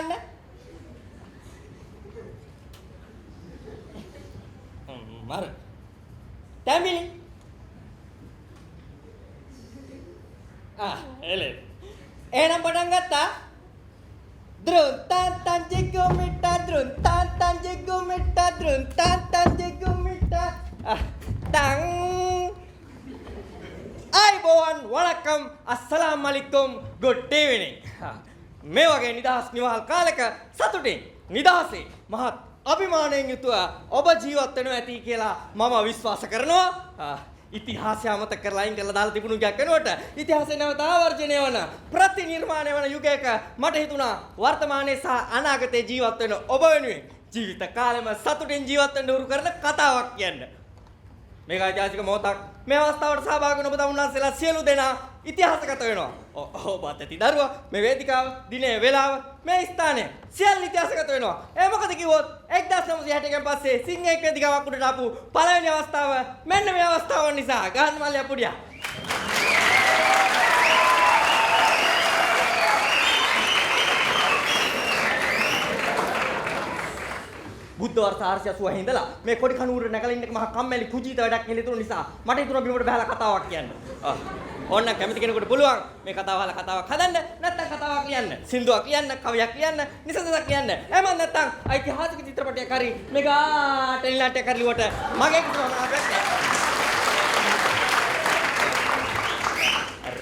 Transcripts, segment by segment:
ගන්න. මර. තැඹිලි. එලේ. එහෙනම් පටන් ගත්තා. Drun tan tan jigumita drun tan tan jigumita drun tan tan jigumita tang අයිබෝවන් වලකම් අස්සලාම් අලයිකුම් good evening මේ වගේ නිදහස් නිවහල් කාලෙක සතුටින් නිදහසේ මහත් අභිමානයෙන් යුතුව ඔබ ජීවත් වෙනවා ඇති කියලා මම විශ්වාස කරනවා ඉතිහාසය අමතක කරලා අයින් කරලා දාලා තිබුණු ගයක් වෙනකොට ඉතිහාසය නැවත ආවර්ජනය වන ප්‍රතිනිර්මාණය වන යුගයක මට හිතුණා වර්තමානයේ සහ අනාගතයේ ජීවත් වෙන ඔබ වෙනුවෙන් ජීවිත කාලෙම සතුටින් ජීවත් වෙන්න උරු කරන කතාවක් කියන්න. මේක ඓතිහාසික මොහොතක්. මේ අවස්ථාවට සහභාගී වන ඔබ තමුන්නාන්සේලා සියලු දෙනා ඉතිහාසගත වෙනවා. ඔබ ඇති දරුවා මේ වේදිකාව දිනේ වේලාව මේ ස්ථානය සියල්ල ඉතිහාසගත වෙනවා. ඒ මොකද කිව්වොත් 1960 න් පස්සේ සිංහේක වේදිකාවක් උඩට ආපු පළවෙනි අවස්ථාව මෙන්න මේ අවස්ථාව නිසා ගහන්න මල්ලියා පුඩියා. බුද්ධ වර්ෂ 480 ඉඳලා මේ කොඩි කනුවර නැගලා ඉන්න එක මහා කම්මැලි කුජීත වැඩක් කියලා හිතුන නිසා මට හිතුණා බිමට බහලා කතාවක් කියන්න. ඕන්න කැමති කෙනෙකුට පුළුවන් මේ කතාවල කතාවක් හදන්න නැත්නම් කතාවක් ලියන්න. සින්දුවක් ලියන්න, කවියක් ලියන්න, නිසඳක් ලියන්න. එහෙම නැත්නම් ඓතිහාසික චිත්‍රපටයක් හරි මෙගා ටෙලිනාට්‍යයක් හරි ලියුවට මගේ කිසිම අපයක් නැහැ.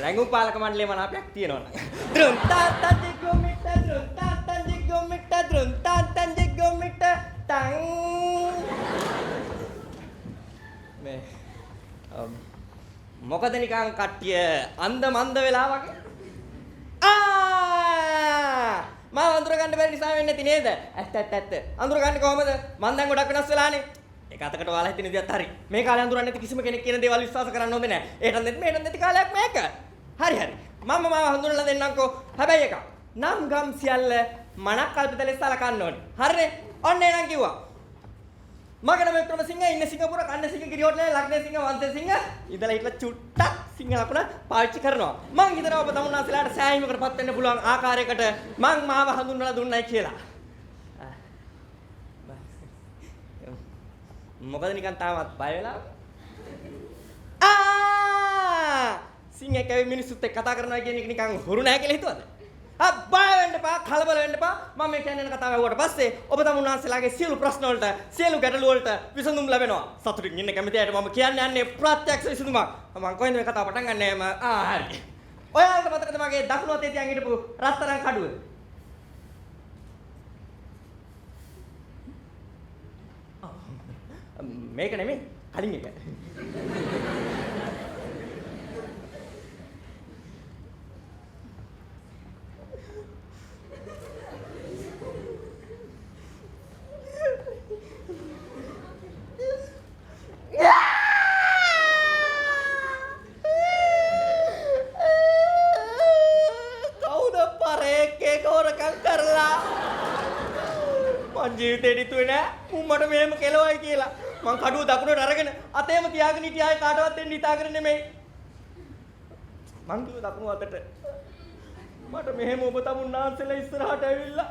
රැඟු පාලක මණ්ඩලයේ මනාපයක් තියෙනවා නේද? ද්‍රුන් තාත්තන් ජිගොමිට ද්‍රුන් තාත්තන් ජිගොමිට ද්‍රුන් තාත්තන් ජිගොමිට tang මේ මොකද නිකන් කට්ටිය අන්ද මන්ද වෙලා වගේ මම අඳුර ගන්න බැරි නිසා වෙන්නේ නැති නේද? ඇත්ත අඳුර ගන්න කොහමද? මම දැන් ගොඩක් වෙනස් වෙලානේ. ඒක අතකට ඔයාලා හිටින විදිහත් හරි. මේ කාලේ අඳුරන්නේ නැති කිසිම කෙනෙක් කියන දේවල් විශ්වාස කරන්න හොඳ නැහැ. ඒකට නැති කාලයක් මේක. හරි. මම හඳුනලා දෙන්නම්කෝ. හැබැයි එක නම් ගම් සියල්ල මනක් කල්පිතලේ සලකන්න ඕනේ. හරිනේ? ඔන්න එනන් කිව්වා. මගේ නම වික්‍රමසිංහ ඉන්නේ සිංගප්පූර කන්නසිංහ ගිරි හෝටලේ ලග්නසිංහ වංශසිංහ ඉඳලා හිටලා චුට්ටක් සිංහ ලකුණ පාවිච්චි කරනවා. මං හිතනවා ඔබ තමුන්නාන්සලාට සෑහීමකටපත් වෙන්න පුළුවන් ආකාරයකට මං මාව හඳුන්වලා දුන්නයි කියලා. මොකද නිකන් තාමත් බය වෙලා? සිංහේ කැවි මිනිස්සුත් එක්ක කතා කරනවා කියන එක නිකන් හුරු නැහැ කියලා හිතුවද? බය වෙන්න එපා, කලබල වෙන්න එපා. මම මේ කියන්නේ කතාව ඇහුවට පස්සේ ඔබ තමුන්නාන්සලාගේ සියලු ප්‍රශ්න වලට, සියලු ගැටලු වලට විසඳුම් ලැබෙනවා. සතුටින් ඉන්න කැමති අයට මම කියන්නේ යන්නේ ප්‍රත්‍යක්ෂ විසඳුමක්. මම කොහෙන්ද මේ කතාව පටන් ගන්නේ? හරි. ඔයාලට මතකද මගේ දකුණු අතේ තියන් හිටපු රත්තරන් කඩුව? මේක නෙමෙයි, කලින් එක. ජීවිතේ දිතුවේ නෑ උඹට මෙහෙම කෙලවයි කියලා මං කඩුව දකුණට අරගෙන අතේම තියාගෙන හිටියායි කාටවත් දෙන්න හිතාගෙන නෙමෙයි මං කිව්ව දකුණු අතට මට මෙහෙම ඔබ තමුන්නාන්සලා ඉස්සරහට ඇවිල්ලා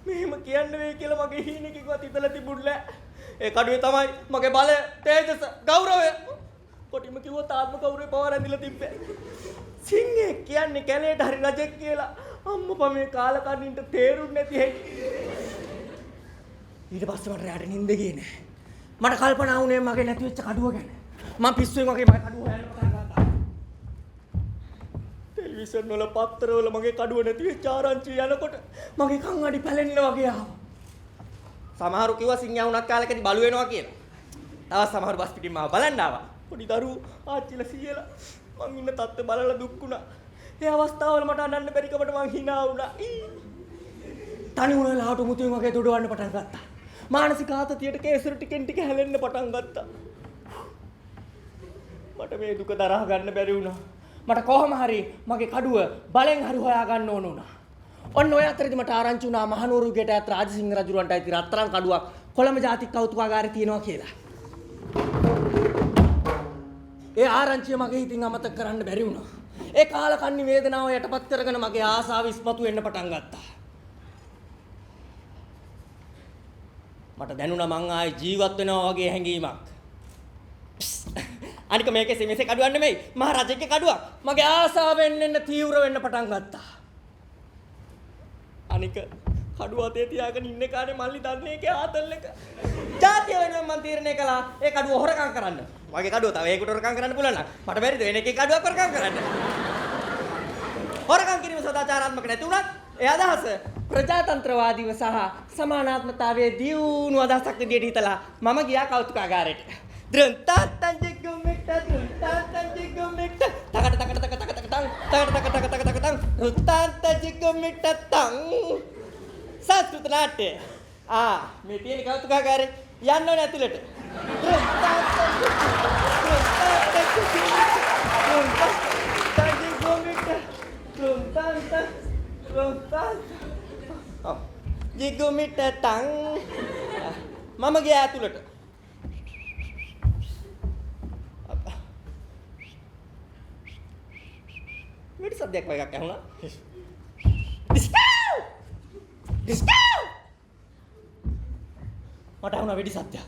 මෙහෙම කියන්න වෙයි කියලා මගේ හීනෙකවත් හිතලා තිබුණේ නෑ ඒ කඩුවේ තමයි මගේ බලය තේජස ගෞරවය කොටිම කිව්වොත් ආත්ම ගෞරවය පව රැඳිලා තිබ්බේ සිංහේ කියන්නේ කැලේට හරි රජෙක් කියලා අම්මපා මේ කාලකන්නින්ට තේරුන්නේ නැති හැටි ඊට පස්සේ මට රැට නිින්ද ගියේ නෑ. මට කල්පනා වුණේ මගේ නැති වෙච්ච කඩුව ගැන. මම පිස්සුවෙන් වගේ මගේ කඩුව හොයන්න පටන් ගත්තා. ටෙලිවිෂන් වල පත්තර වල මගේ කඩුව නැති වෙච්ච ආරංචි යනකොට මගේ කන් අඩි පැලෙන්න වගේ ආවා. සමහරු කිව්වා සිංහයා වුණත් කාලෙකදී බලු වෙනවා කියලා. තවත් සමහරු බස් පිටින් මාව බලන්න ආවා. පොඩි දරුවෝ ආච්චිලා සීයලා මං ඉන්න තත්ත්වය බලලා දුක් වුණා. ඒ අවස්ථාවල මට අඬන්න බැරි කමට මං hina වුණා. තනි වුණා ලාට මුතුන් වගේ දොඩවන්න පටන් ගත්තා. මානසික ආතතියට කේසර ටිකෙන් ටික හැලෙන්න පටන් ගත්තා. මට මේ දුක දරා ගන්න බැරි වුණා. මට කොහොම හරි මගේ කඩුව බලෙන් හරි හොයා ගන්න ඕන වුණා. ඔන්න ඔය අතරේදී මට ආරංචි වුණා මහනුවර ගේට ඈත රාජසිංහ රජුරන්ට අයිති රත්තරන් කඩුවක් කොළඹ ජාතික කෞතුකාගාරේ තියෙනවා කියලා. ඒ ආරංචිය මගේ හිතින් අමතක කරන්න බැරි වුණා. ඒ කාලකන්ණි වේදනාව යටපත් කරගෙන මගේ ආසාව ඉස්මතු වෙන්න පටන් ගත්තා. මට දැනුණා මං ආයේ ජීවත් වෙනවා වගේ හැඟීමක්. අනික මේකේ මෙසේ කඩුවක් නෙමෙයි මහ රජෙක්ගේ කඩුවක්. මගේ ආසාවෙන් එන්න තීව්‍ර වෙන්න පටන් ගත්තා. අනික කඩුව අතේ තියාගෙන ඉන්න කානේ මල්ලි දන්නේ ඒකේ ආතල් එක. ජාතිය වෙනුවෙන් මං තීරණය කළා ඒ කඩුව හොරකම් කරන්න. මගේ කඩුව තව ඒකට හොරකම් කරන්න පුළුවන් නම් මට බැරිද වෙන එකේ කඩුවක් හොරකම් කරන්න? හොරකම් කිරීම සදාචාරාත්මක නැති වුණත් ඒ අදහස ප්‍රජාතන්ත්‍රවාදීව සහ සමානාත්මතාවයේ දියුණු අදහසක් විදියට හිතලා මම ගියා කෞතුකාගාරයට. දෘන්තාත්තං ජිග්ගුමිට දෘන්තාත්තං ජිග්ගුමිට තකට තකට තක තක තක තං තකට තක තක තක තක තං දෘන්තාත්තං ජිග්ගුමිට තං සංස්කෘත නාට්‍ය. මේ තියෙන කෞතුකාගාරේ යන්න ඕනේ ඇතුළට. දෘන්තාත්තං ජිග්ගුමිට ජිගුමිට තං මම ගියා ඇතුළට. වෙඩි සද්දයක් වගේ එකක් ඇහුණා. ඩිස්කව්! ඩිස්කව්! මට ඇහුණා වෙඩි සද්දයක්.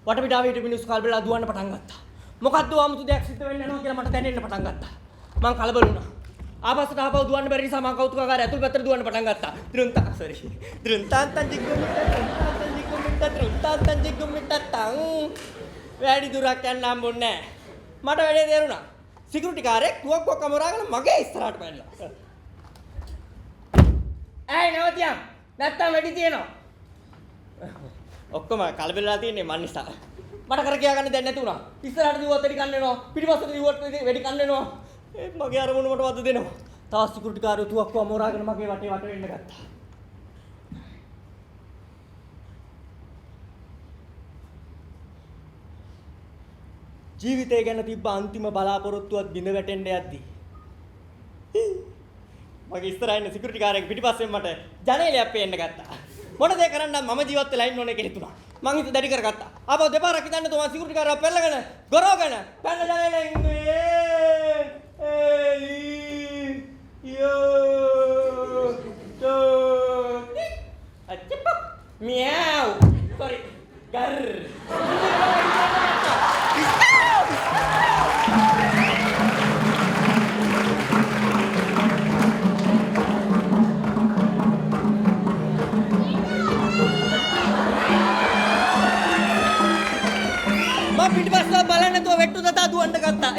වටපිටාවේ හිටපු මිනිස්සු කලබලලා දුවන්න පටන් ගත්තා. මොකද්ද ආමුතු දෙයක් සිද්ධ වෙන්න යනවා කියලා මට දැනෙන්න පටන් ගත්තා. මං කලබල වුණා. ආපස්සට ආපහු දුවන්න බැරි නිසා මම කෞතුකාගාරය ඇතුල් පැත්තට දුවන්න පටන් ගත්තා. දෘන්තාත්තං ජිග්ගුමිට තං වැඩි දුරක් යන්න හම්බුන්නේ නැහැ. මට වැඩේ තේරුණා. සිකියුරිටි කාර්යයක් තුවක්කුවක් අමරාගෙන මගේ ඉස්සරහට පැනලා. ඇයි නවතියම්? නැත්තම් වැඩි තියෙනවා. ඔක්කොම කලබල වෙලා තියන්නේ මන් නිසා. මට කර කියා ගන්න දෙයක් නැති වුණා. ඉස්සරහට දිවුවත් වැඩි කන්න වෙනවා. පිටිපස්සට දිවුවත් වැඩි කන්න වෙනවා. මගේ අරමුණ මට වද දෙනවා. තවත් සිකියුරිටි කාර්යය තුවක්කුව අමරාගෙන මගේ වටේ වට වෙන්න ගත්තා. ජීවිතය ගැන තිබ්බ අන්තිම බලාපොරොත්තුවත් බිඳ වැටෙන්න යද්දී මගේ ඉස්සරහින් සිකියුරිටි කාර්යයක පිටිපස්සෙන් මට ජනේලයක් පේන්න ගත්තා. මොන දේ කරන්නත් මම ජීවත් වෙලා ඉන්න ඕනේ කියලා හිතුණා. මං හිත දැඩි කරගත්තා. ආපහු දෙපාරක් හිතන්න තුමා සිකියුරිටි කාර්යව පෙරලගෙන ගොරවගෙන පැන්න ජනේලෙන් මියාව් sorry ගර් මම පිටිපස්සට බලන්නේ නැතුව වෙට්ටු දතා දුවන්න ගත්තා.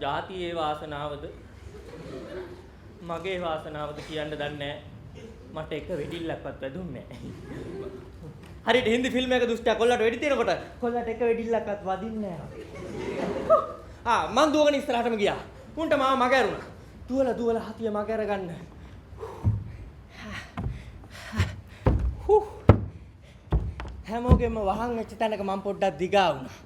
ජාතියේ වාසනාවද මගේ වාසනාවද කියන්න දන්නේ නැහැ. මට එක වෙඩිල්ලක්වත් වැදුන්නේ නැහැ. හරියට හින්දි ෆිල්ම් එක දුෂ්ටයා කොල්ලට වෙඩි තියනකොට කොල්ලට එක වෙඩිල්ලක්වත් වදින්නේ නැහැ. මං දුවගෙන ඉස්සරහටම ගියා. උන්ට මාව මග ඇරුණා. දුවලා හතිය මග අරගන්න. හැමෝගෙම වහන් වෙච්ච තැනක මං පොඩ්ඩක් දිගා වුණා.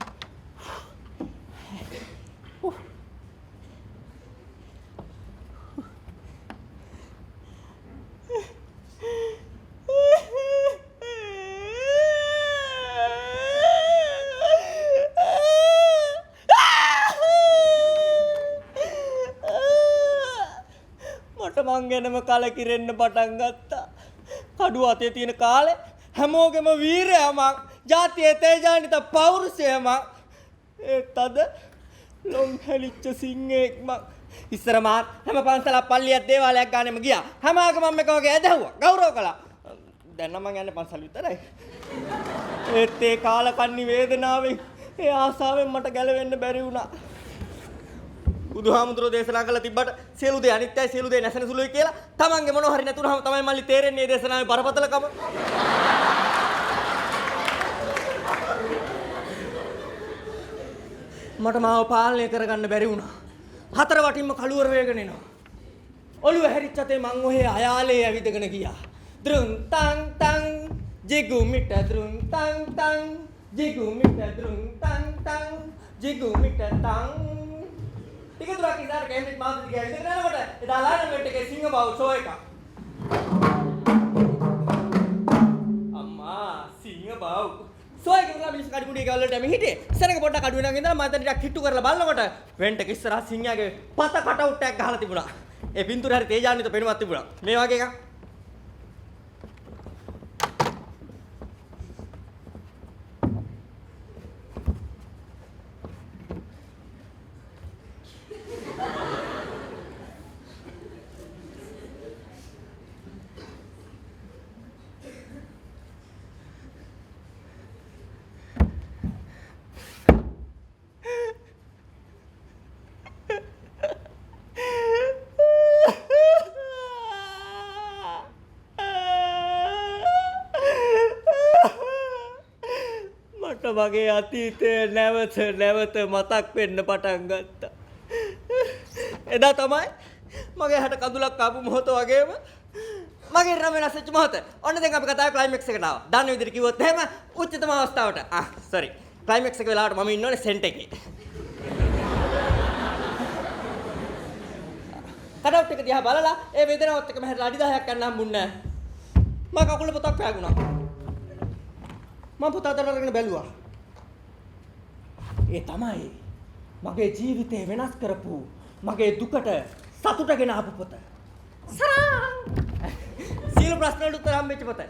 මං ගැනම කලකිරෙන්න පටන් ගත්තා. කඩුව අතේ තියෙන කාලේ හැමෝගෙම වීරයමක්, ජාතියේ තේජාන්විත පෞරුෂයමක්. ඒත් අද ලොම් හැලිච්ච සිංහෙක් මං. ඉස්සර මාත් හැම පන්සලක් පල්ලියක් දේවාලයක් ගානෙම ගියා. හැම ආගමක්ම එක වගේ ඇදහුවා, ගෞරව කළා. දැන් නම් මං යන්නේ පන්සල් විතරයි. ඒත් ඒ කාලකන්ණි වේදනාවෙන්, ඒ ආසාවෙන් මට ගැලවෙන්න බැරි වුණා. බුදුහාමුදුරෝ දේශනා කළා තිබ්බට සියලු දේ අනිත්‍යයි සියලු දේ නැසෙන සුළුයි කියලා තමන්ගේ මොනව හරි නැතුනම තමයි මල්ලි තේරෙන්නේ මේ දේශනාවේ බරපතලකම. මට මාව පාලනය කරගන්න බැරි වුණා. හතර වටින්ම කළුවර වේගෙන එනවා. ඔළුව හැරිච්ච තේ මං ඔහේ අයාලේ ඇවිදගෙන ගියා. දෘං තං තං ජිගු මිට දෘං තං තං ජිගු මිට දෘං තං තං ජිගු මිට තං. ටික දුරක් ඉඳලා කැමරේට මාත් දිගේ ඇවිදගෙන යනකොට එදා අලයින්මන්ට් එකේ සිංහ බව ෂෝ එකක්. අම්මා සිංහ බව සෝයි කියලා මිනිස් කඩි කුඩි ගාවලට යමි හිටියේ. සෙනඟ පොඩ්ඩක් අඩු වෙනන් ඉඳලා මම දැන් ටිකක් හිටු කරලා බලනකොට වෙන්ට් එක ඉස්සරහා සිංහයාගේ පත කටවුට් එකක් ගහලා තිබුණා. ඒ පින්තූරය හරි තේජාන්විත පෙනුමක් තිබුණා. මේ වගේ එකක්. මගේ අතීතය නැවත මතක් වෙන්න පටන් ගත්තා. එදා තමයි මගේ හැට කඳුලක් ආපු මොහොත වගේම මගේ රම වෙනස් වෙච්ච මොහොත. ඔන්න දැන් අපි කතාවේ ක්ලයිමැක්ස් එකට ආවා. දන්න විදිහට කිව්වොත් එහෙම උච්චතම අවස්ථාවට. සෝරි. ක්ලයිමැක්ස් එක වෙලාවට මම ඉන්නෝනේ සෙන්ට් එකේ. කඩවුට් එක දිහා බලලා ඒ වේදනාවත් එක්කම හැරලා අඩි 10ක් ගන්න හම්බුන්නේ නැහැ. මම කකුලේ පොතක් පෑගුණා. මම පොත අතට අරගෙන බැලුවා. ඒ තමයි මගේ ජීවිතේ වෙනස් කරපු මගේ දුකට සතුට ගෙන ආපු පොත. සරාං! සීල ප්‍රශ්න වලට උත්තර හම්බෙච්ච පොත.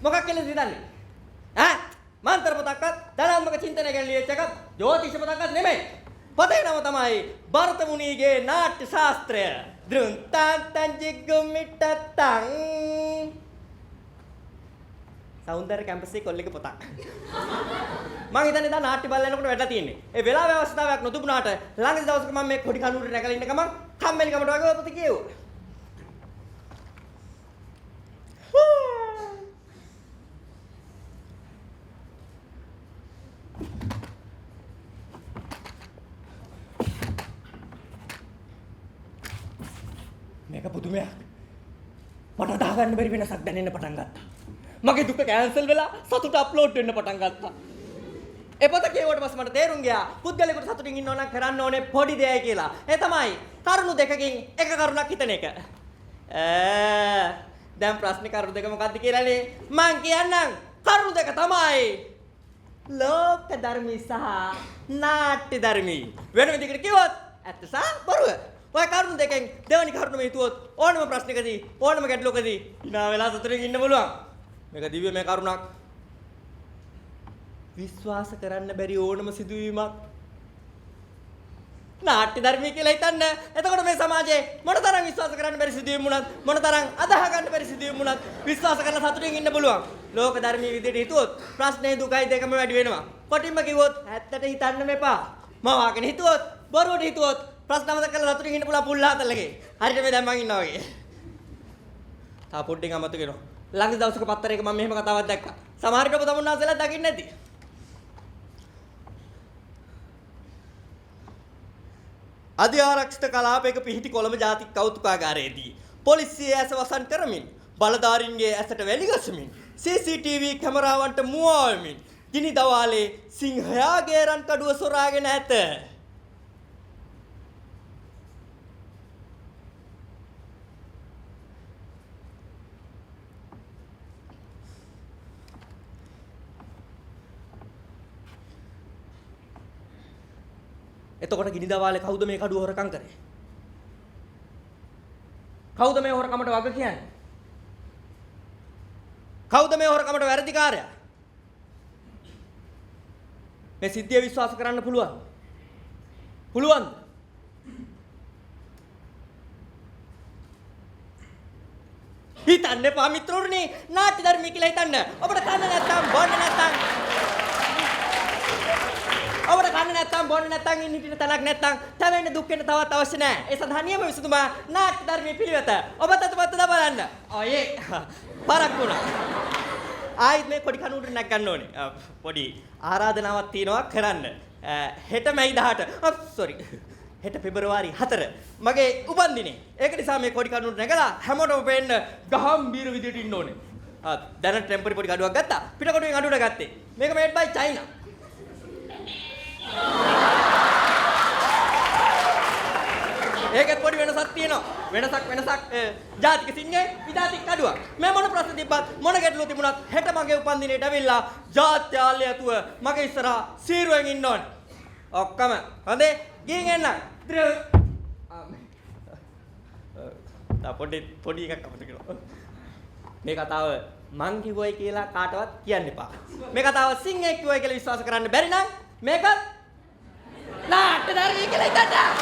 මොකක් කියලා හිතන්නේ? මාන්තර පොතක්වත් ධනාත්මක චින්තනය ගැන ලියච්ච එකක් ජ්‍යොතිෂ පොතක්වත් නෙමෙයි. පොතේ නම තමයි භරත මුනිගේ නාට්‍ය ශාස්ත්‍රය. දෘං තං තං ජිග්ගුමිට තං. සෞන්දර්ය කැම්පස් එකේ කොල්ලෙක් පොතක්. මම හිතන්නේ දැන් නාට්‍ය බලලා යනකොට වැටලා තියෙන්නේ. ඒ වෙලාවේ අවස්ථාවක් නොතිබුණාට ළඟදී දවසක මම මේ කොඩි කනුරේ නැගලා ඉන්න ගමන් කම්මැලි කමට වගේ පොත කියෙව්වා. මේක පුදුමයක්. මට දාගන්න බැරි වෙනසක් දැනෙන්න පටන් ගත්තා. මගේ දුක කැන්සල් වෙලා සතුට අප්ලෝඩ් වෙන්න පටන් ගත්තා. ඒ පොත කියවුවට පස්සේ මට තේරුම් ගියා පුද්ගලයෙකුට සතුටින් ඉන්න ඕන නම් කරන්න ඕනේ පොඩි දෙයයි කියලා. ඒ තමයි කරුණු දෙකකින් එක කරුණක් හිතන එක. දැන් ප්‍රශ්නේ කරුණු දෙක මොකක්ද කියලානේ මං කියන්නම්. කරුණු දෙක තමයි ලෝක ධර්මී සහ නාට්‍ය ධර්මී. වෙන විදිහකට කිව්වොත් ඇත්ත සහ බොරුව. ඔය කරුණු දෙකෙන් දෙවනි කරුණ මේ හිතුවොත් ඕනම ප්‍රශ්නකදී ඕනම ගැටලුවකදී hina වෙලා සතුටින් ඉන්න පුළුවන්. මේක දිව්‍ය මේ කරුණක්. විශ්වාස කරන්න බැරි ඕනම සිදුවීමක් නාට්‍ය ධර්මී කියලා හිතන්න. එතකොට මේ සමාජයේ මොනතරම් විශ්වාස කරන්න බැරි සිදුවීම් වුණත් මොනතරම් අදාහ ගන්න බැරි සිදුවීම් වුණත් විශ්වාස කරලා සතුටින් ඉන්න පුළුවන්. ලෝක ධර්මී විදිහට හිතුවොත් ප්‍රශ්නේ දුකයි දෙකම වැඩි වෙනවා. කොටින්ම කිව්වොත් ඇත්තට හිතන්න මෙපා. මවාගෙන හිතුවොත් බොරුවට හිතුවොත් ප්‍රශ්න අමතක කරලා සතුටින් ඉන්න පුළුවන් පුල්ලා හතලගේ. හරියට මේ දැන් මං ඉන්නවා වගේ. තා පොඩ්ඩෙන් අමතක වෙනවා. ළඟ දවසක පත්තරයක මම මෙහෙම කතාවක් දැක්කා. සමහර විට ඔබ තමුන්නාසලා දකින්නේ නැති. අධිආරක්ෂිත කලාපයක පිහිටි කොළඹ ජාතික කෞතුකාගාරයේදී පොලිසිය ඇස වසන් කරමින් බලධාරීන්ගේ ඇසට වැලි ගසමින් CCTV කැමරාවන්ට මුවාවමින් ගිනි දවාලේ සිංහයාගේ රන් කඩුව සොරාගෙන ඇත. එතකොට ගිනි දවාලේ කවුද මේ කඩුව හොරකම් කරේ? කවුද මේ හොරකමට වග කියන්නේ? කවුද මේ හොරකමට වැරදිකාරයා? මේ සිද්ධිය විශ්වාස කරන්න පුළුවන්. පුළුවන්ද? හිතන්න එපා මිත්‍රෝනේ නාට්‍ය ධර්මී කියලා හිතන්න. ඔබට කන්න නැත්තම් බොන්න නැත්තම් නැත්නම් බොන්න නැත්නම් ඉන්න හිටින තැනක් නැත්නම් තවෙන්න දුක් වෙන තවත් අවශ්‍ය නැහැ. ඒ සඳහා නියම විසඳුම නාට්‍ය ධර්මයේ පිළිවෙත. ඔබ තත්පත් බලන්න. ඔයේ පරක් වුණා. ආයිත් මේ කොඩි කණුවට නැග ගන්න ඕනේ. පොඩි ආරාධනාවක් තියෙනවා කරන්න. හෙට මැයි 18. සෝරි. හෙට පෙබරවාරි 4 මගේ උපන්දිනේ. ඒක නිසා මේ කොඩි කණුවට නැගලා හැමෝටම පෙන්න ගහම්බීර විදියට ඉන්න ඕනේ. දැන් ටෙම්පරරි පොඩි ගඩුවක් ගත්තා. පිටකොටුවෙන් අඩුවට ගත්තේ. මේක මේඩ් බයි චයිනා. ඒකත් පොඩි වෙනසක් තියෙනවා. වෙනසක් ජාතික සිංහේ විජාතික කඩුවක්. මේ මොන ප්‍රශ්න තිබ්බත් මොන ගැටලුව තිබුණත් හෙට මගේ උපන්දිනේට ඇවිල්ලා ජාත්‍යාලය ඇතුව මගේ ඉස්සරහා සීරුවෙන් ඉන්න ඕනේ. ඔක්කොම හොඳේ ගිහින් එන්න. පොඩි එකක් අපිට කියනවා. මේ කතාව මං කිව්වයි කියලා කාටවත් කියන්න එපා. මේ කතාව සිංහෙක් කිව්වයි කියලා විශ්වාස කරන්න බැරි නම් මේක නාට්‍ය ධර්මයේ කියලා හිතන්න.